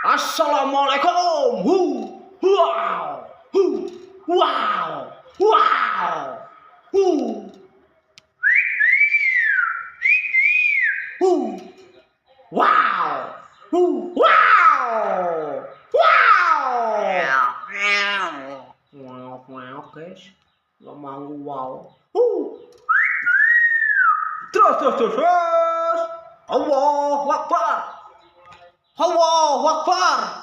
Assalamualaikum. Wow. Wow. Wow. Wow. Wow. Wow. Guys. Nggak mau wow. Terus. Allahu Akbar. Allahu Akbar.